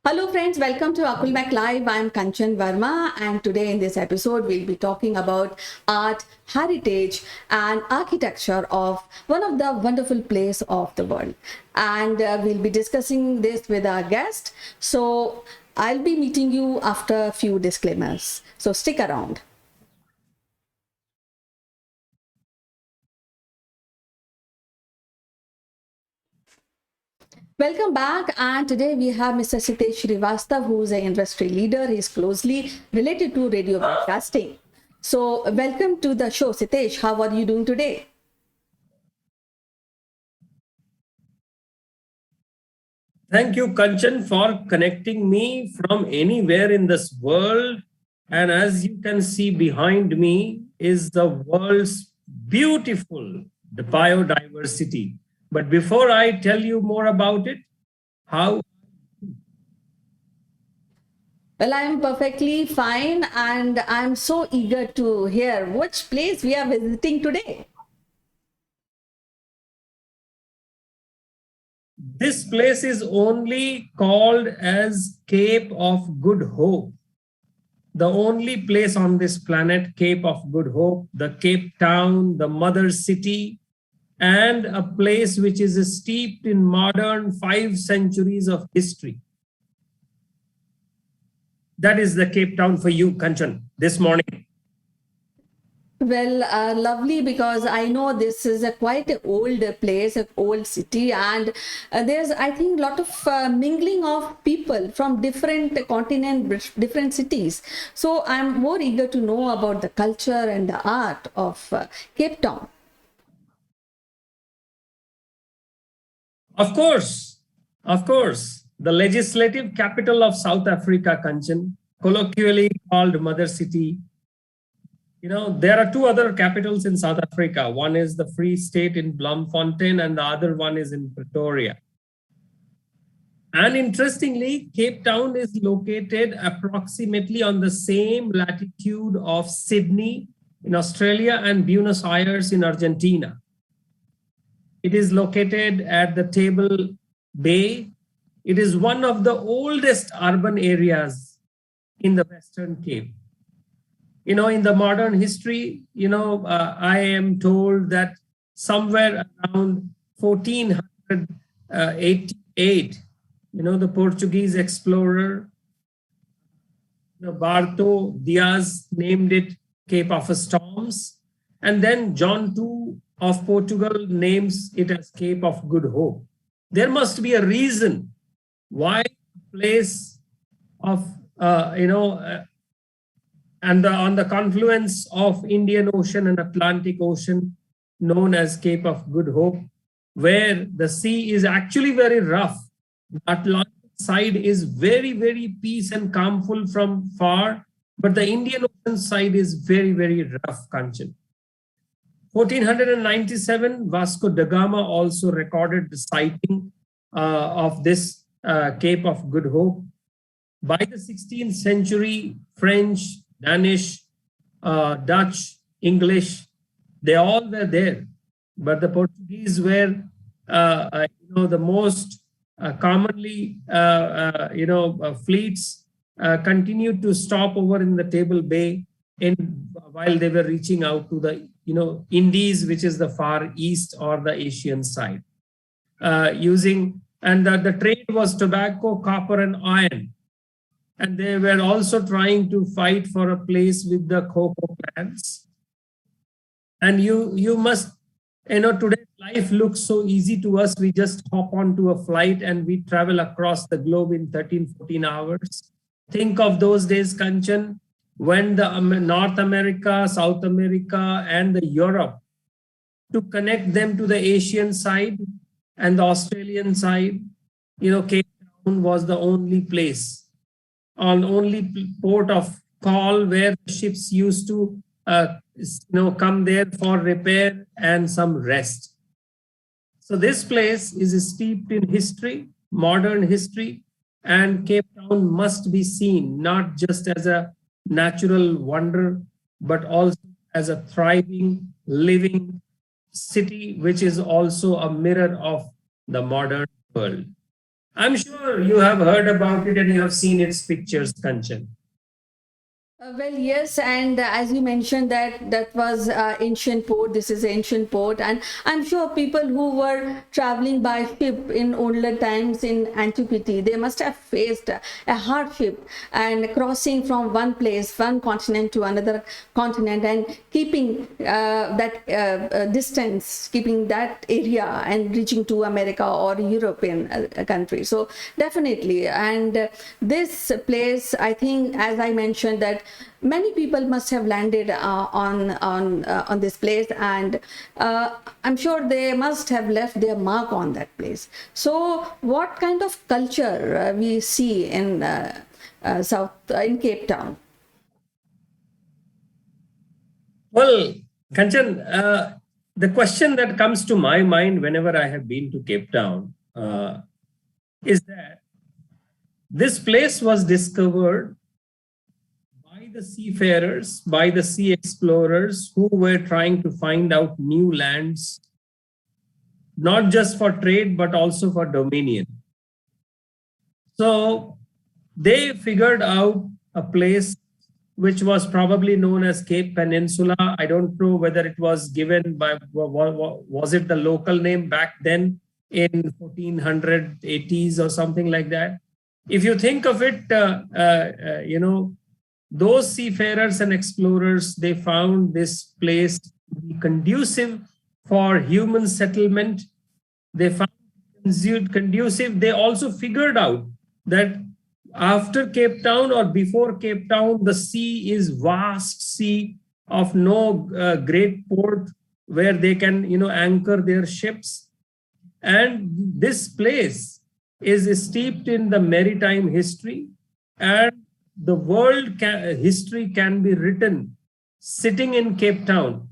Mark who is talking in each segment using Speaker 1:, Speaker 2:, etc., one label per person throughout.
Speaker 1: Hello friends, welcome to Akulmak Live. I'm Kanchan Verma, and today in this episode we'll be talking about art, heritage and architecture of one of the wonderful places of the world. And we'll be discussing this with our guest. So I'll be meeting you after a few disclaimers. So stick around. Welcome back, and today we have Mr. Sitesh Srivastav, who is an industry leader. He's closely related to radio broadcasting. So welcome to the show, Sitesh. How are you doing today?
Speaker 2: Thank you, Kanchan, for connecting me from anywhere in this world. And as you can see behind me is the world's beautiful biodiversity. But before I tell you more about it, how
Speaker 1: Well, I'm perfectly fine, and I'm so eager to hear which place we are visiting today.
Speaker 2: this place is only called as Cape of Good Hope. The only place on this planet, Cape of Good Hope, the Cape Town, the mother city, and a place which is steeped in modern 5 centuries of history. That is the Cape Town for you, Kanchan, this morning.
Speaker 1: Well, lovely, because I know this is a quite a old place, an old city, and there's, I think, a lot of mingling of people from different continent, different cities. So I'm more eager to know about the culture and the art of Cape Town.
Speaker 2: Of course, the legislative capital of South Africa, Kanchan, colloquially called Mother City. You know, there are two other capitals in South Africa. One is the Free State in Bloemfontein, and the other one is in Pretoria. And interestingly, Cape Town is located approximately on the same latitude of Sydney in Australia and Buenos Aires in Argentina. It is located at the Table Bay. It is one of the oldest urban areas in the Western Cape. You know, in the modern history, I am told that somewhere around 1488, the Portuguese explorer, Barto Diaz named it Cape of Storms. And then John II of Portugal names it as Cape of Good Hope. There must be a reason why a place of, and on the confluence of Indian Ocean and Atlantic Ocean, known as Cape of Good Hope, where the sea is actually very rough. The Atlantic side is very, very peace and calmful from far, but the Indian Ocean side is very, very rough, Kanchan. 1497, Vasco da Gama also recorded the sighting of this Cape of Good Hope. By the 16th century, French, Danish, Dutch, English, they all were there. But the Portuguese were, the most commonly, fleets continued to stop over in the Table Bay while they were reaching out to the, Indies, which is the far east or the Asian side. And the trade was tobacco, copper, and iron. And they were also trying to fight for a place with the cocoa plants. And you must, today life looks so easy to us. We just hop onto a flight and we travel across the globe in 13, 14 hours. Think of those days, Kanchan, when the North America, South America, and the Europe, to connect them to the Asian side and the Australian side, Cape Town was the only place, only port of call where ships used to come there for repair and some rest. So this place is steeped in history, modern history, and Cape Town must be seen not just as a natural wonder, but also as a thriving, living city, which is also a mirror of the modern world. I'm sure you have heard about it and you have seen its pictures, Kanchan.
Speaker 1: Well, yes, and as you mentioned that was ancient port. This is ancient port, and I'm sure people who were traveling by ship in older times in antiquity, they must have faced a hardship and crossing from one place, one continent to another continent, and keeping that distance, keeping that area, and reaching to America or European country. So definitely, and this place, I think, as I mentioned, that many people must have landed on this place, and I'm sure they must have left their mark on that place. So what kind of culture we see in south in Cape Town?
Speaker 2: Well, Kanchan, the question that comes to my mind whenever I have been to Cape Town is that this place was discovered by the seafarers, by the sea explorers who were trying to find out new lands, not just for trade, but also for dominion. So they figured out a place which was probably known as Cape Peninsula. I don't know whether it was given by, was it the local name back then in 1480s or something like that? If you think of it, those seafarers and explorers, they found this place to be conducive for human settlement. They found it conducive. They also figured out that after Cape Town or before Cape Town, the sea is vast sea of no great port where they can, anchor their ships. And this place is steeped in the maritime history, and the world history can be written sitting in Cape Town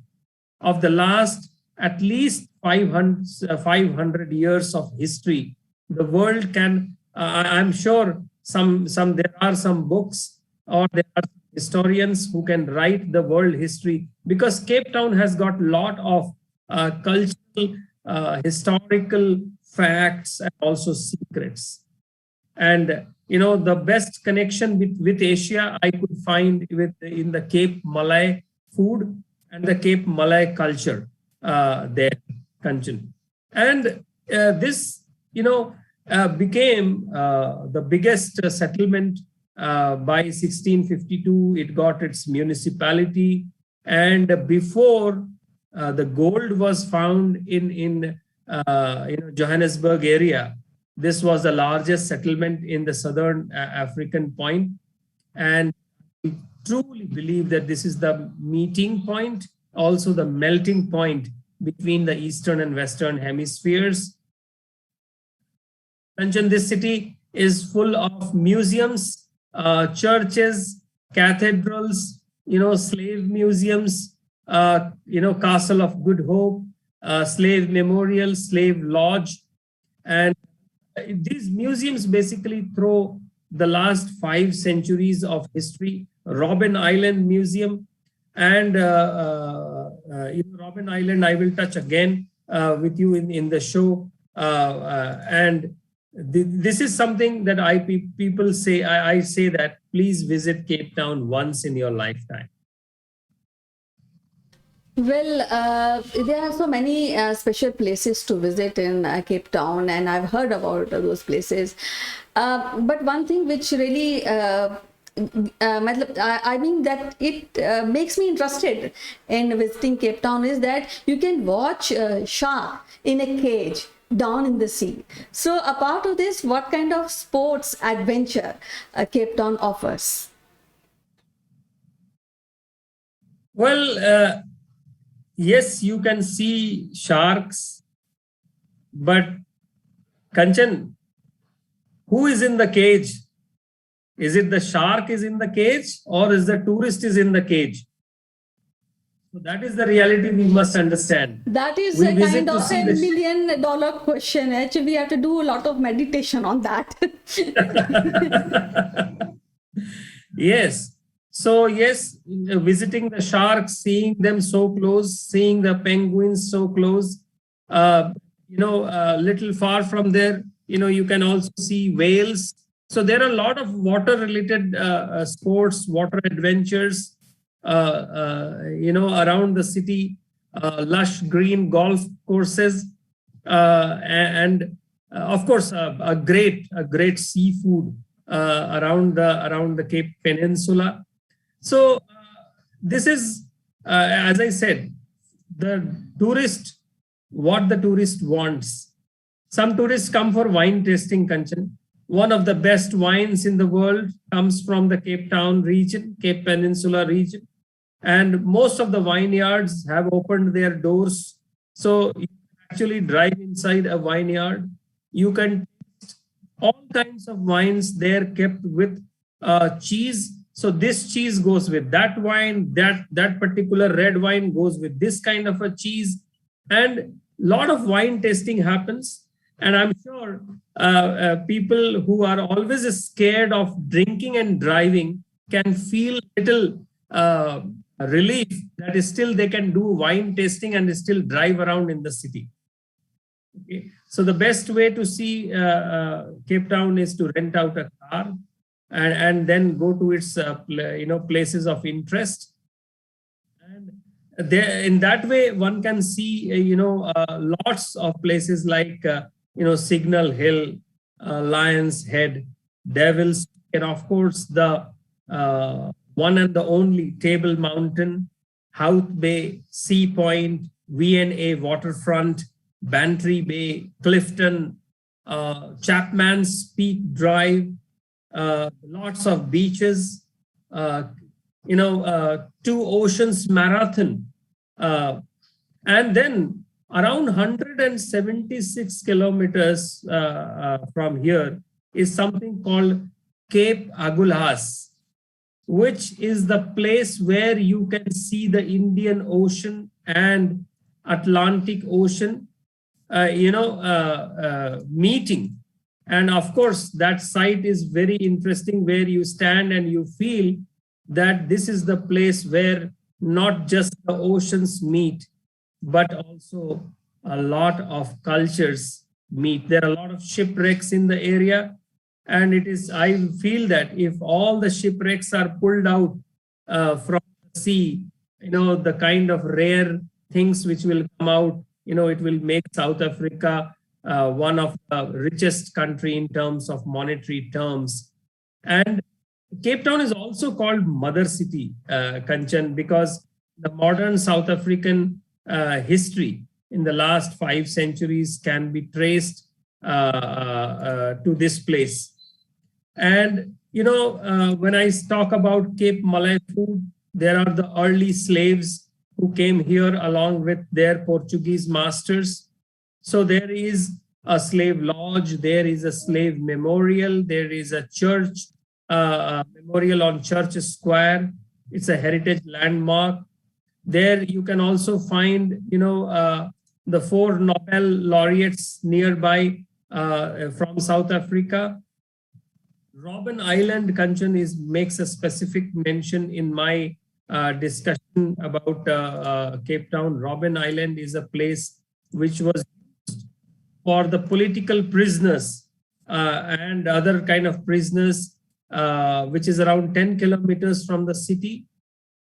Speaker 2: of the last at least 500 years of history. The world can, I'm sure there are some books or there are historians who can write the world history, because Cape Town has got a lot of cultural, historical facts and also secrets. And the best connection with Asia I could find in the Cape Malay food and the Cape Malay culture there, Kanchan. And this, became the biggest settlement by 1652. It got its municipality, and before the gold was found in Johannesburg area, this was the largest settlement in the southern African point. And we truly believe that this is the meeting point, also the melting point between the eastern and western hemispheres. Kanchan, this city is full of museums, churches, cathedrals, slave museums, Castle of Good Hope, slave memorial, slave lodge. And these museums basically throw the last 5 centuries of history. Robben Island Museum, and Robben Island I will touch again with you in the show. And this is something that people say, I say that please visit Cape Town once in your lifetime.
Speaker 1: Well, there are so many special places to visit in Cape Town, and I've heard about those places. But one thing which really, I mean that it makes me interested in visiting Cape Town is that you can watch shark in a cage down in the sea. So a part of this, what kind of sports adventure Cape Town offers?
Speaker 2: Well, yes, you can see sharks, but Kanchan, who is in the cage? Is it the shark is in the cage, or is the tourist is in the cage? So that is the reality we must understand.
Speaker 1: That is a kind of $1 million question. Actually, we have to do a lot of meditation on that.
Speaker 2: Yes. So yes, visiting the sharks, seeing them so close, seeing the penguins so close, little far from there, You can also see whales. So there are a lot of water related sports, water adventures, around the city, lush green golf courses, and of course, a great seafood around the Cape Peninsula. So this is, as I said, the tourist, what the tourist wants. Some tourists come for wine tasting, Kanchan. One of the best wines in the world comes from the Cape Town region, Cape Peninsula region. And most of the vineyards have opened their doors. So you actually drive inside a vineyard. You can taste all kinds of wines there kept with cheese. So this cheese goes with that wine, that particular red wine goes with this kind of a cheese. And a lot of wine tasting happens. And I'm sure people who are always scared of drinking and driving can feel little relief that is still they can do wine tasting and still drive around in the city. Okay. So the best way to see Cape Town is to rent out a car and then go to its places of interest. And there, in that way, one can see lots of places like Signal Hill, Lion's Head, Devil's, and of course the one and the only Table Mountain, Howth Bay, Sea Point, V&A Waterfront, Bantry Bay, Clifton, Chapman's Peak Drive, lots of beaches, Two Oceans Marathon, and then around 176 kilometers from here is something called Cape Agulhas, which is the place where you can see the Indian Ocean and Atlantic Ocean, meeting. And of course, that site is very interesting, where you stand and you feel that this is the place where not just the oceans meet, but also a lot of cultures meet. There are a lot of shipwrecks in the area. And I feel that if all the shipwrecks are pulled out from the sea, the kind of rare things which will come out, it will make South Africa one of the richest country in terms of monetary terms. And Cape Town is also called Mother City, Kanchan, because the modern South African history in the last 5 centuries can be traced to this place. And, when I talk about Cape Malay food, there are the early slaves who came here along with their Portuguese masters. So there is a slave lodge, there is a slave memorial, there is a church, memorial on Church Square. It's a heritage landmark. There you can also find, the 4 Nobel laureates nearby from South Africa. Robben Island, Kanchan, makes a specific mention in my discussion about Cape Town. Robben Island is a place which was used for the political prisoners and other kind of prisoners, which is around 10 kilometers from the city.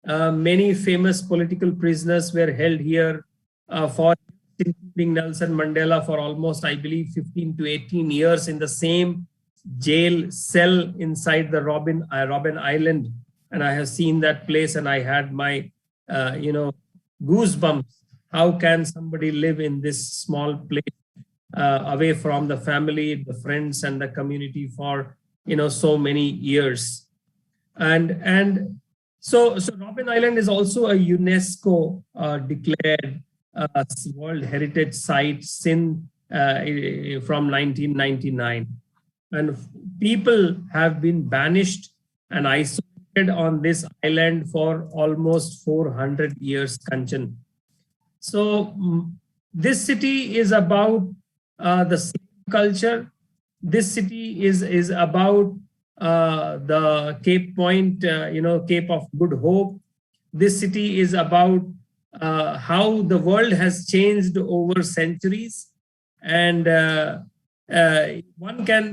Speaker 2: Many famous political prisoners were held here for, including Nelson Mandela, for almost, I believe, 15 to 18 years in the same jail cell inside the Robben Island. And I have seen that place and I had my, goosebumps. How can somebody live in this small place away from the family, the friends and the community for, so many years? And so Robben Island is also a UNESCO declared World Heritage Site from 1999. And people have been banished and isolated on this island for almost 400 years, Kanchan. So this city is about the slave culture. This city is about the Cape Point, Cape of Good Hope. This city is about how the world has changed over centuries. And one can,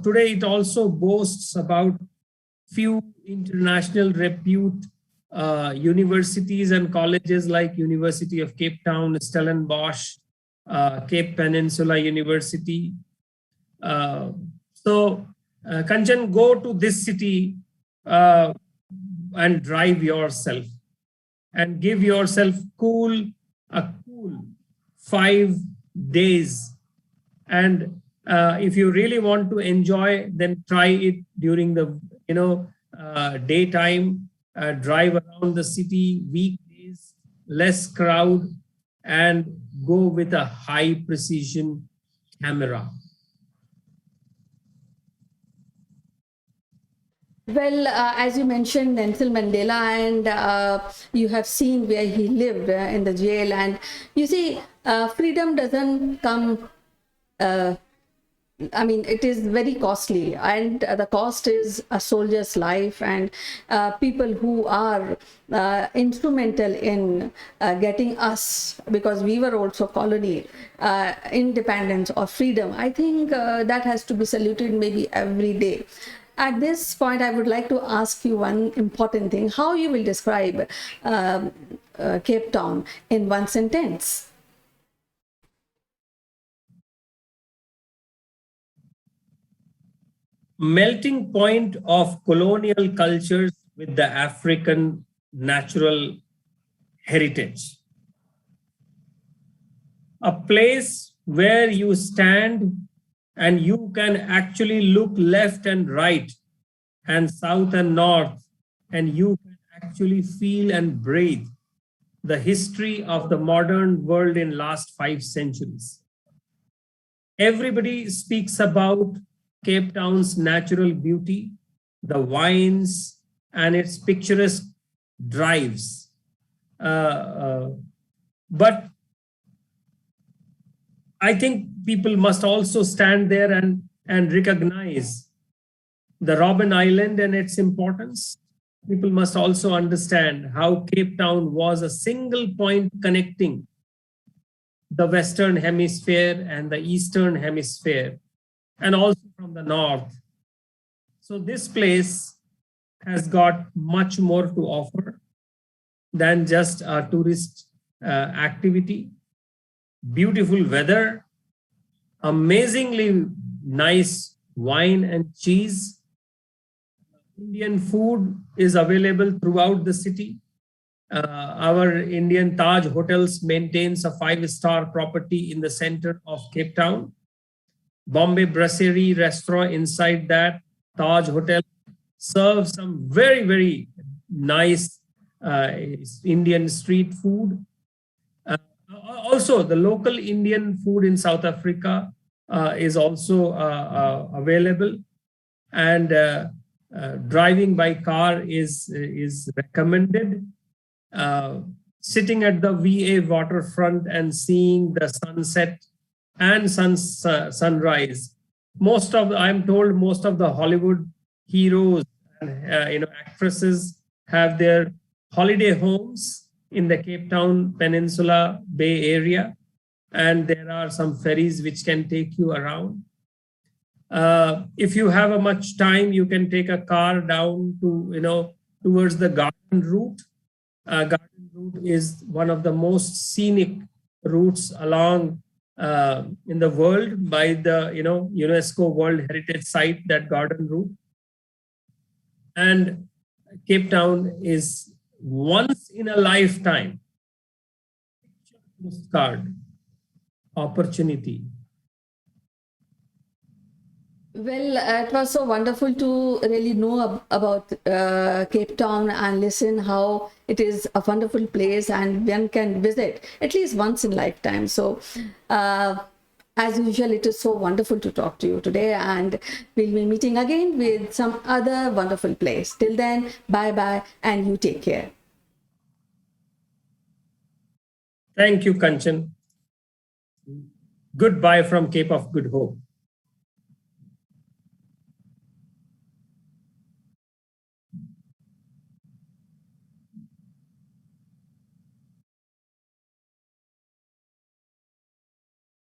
Speaker 2: today it also boasts about few international repute universities and colleges like University of Cape Town, Stellenbosch, Cape Peninsula University. Kanchan, go to this city and drive yourself and give yourself a cool 5 days. And if you really want to enjoy, then try it during the daytime. Drive around the city weekdays, less crowd, and go with a high precision camera.
Speaker 1: Well, as you mentioned, Nelson Mandela, and you have seen where he lived in the jail. And you see, freedom doesn't come, I mean, it is very costly, and the cost is a soldier's life, and people who are instrumental in getting us, because we were also colony, independence or freedom. I think that has to be saluted maybe every day. At this point, I would like to ask you one important thing: how you will describe Cape Town in one sentence?
Speaker 2: Melting point of colonial cultures with the African natural heritage. A place where you stand and you can actually look left and right and south and north, and you can actually feel and breathe the history of the modern world in last 5 centuries. Everybody speaks about Cape Town's natural beauty, the wines, and its picturesque drives. But I think people must also stand there and recognize the Robben Island and its importance. People must also understand how Cape Town was a single point connecting the Western Hemisphere and the Eastern Hemisphere, and also from the north. So this place has got much more to offer than just a tourist activity. Beautiful weather, amazingly nice wine and cheese. Indian food is available throughout the city. Our Indian Taj Hotels maintains a 5-star property in the center of Cape Town. Bombay Brasserie restaurant inside that Taj Hotel serves some very, very nice Indian street food. Also, the local Indian food in South Africa is also available, and driving by car is recommended. Sitting at the VA waterfront and seeing the sunset and sunrise. I'm told most of the Hollywood heroes and actresses have their holiday homes in the Cape Town Peninsula Bay Area, and there are some ferries which can take you around. If you have a much time, you can take a car down to towards the Garden Route. Garden Route is one of the most scenic routes along in the world by the UNESCO World Heritage Site, that Garden Route. And Cape Town is once in a lifetime postcard opportunity.
Speaker 1: Well, it was so wonderful to really know about Cape Town and listen how it is a wonderful place and one can visit at least once in lifetime. So, as usual, it is so wonderful to talk to you today, and we'll be meeting again with some other wonderful place. Till then, bye-bye, and you take care.
Speaker 2: Thank you, Kanchan. Goodbye from Cape of Good Hope.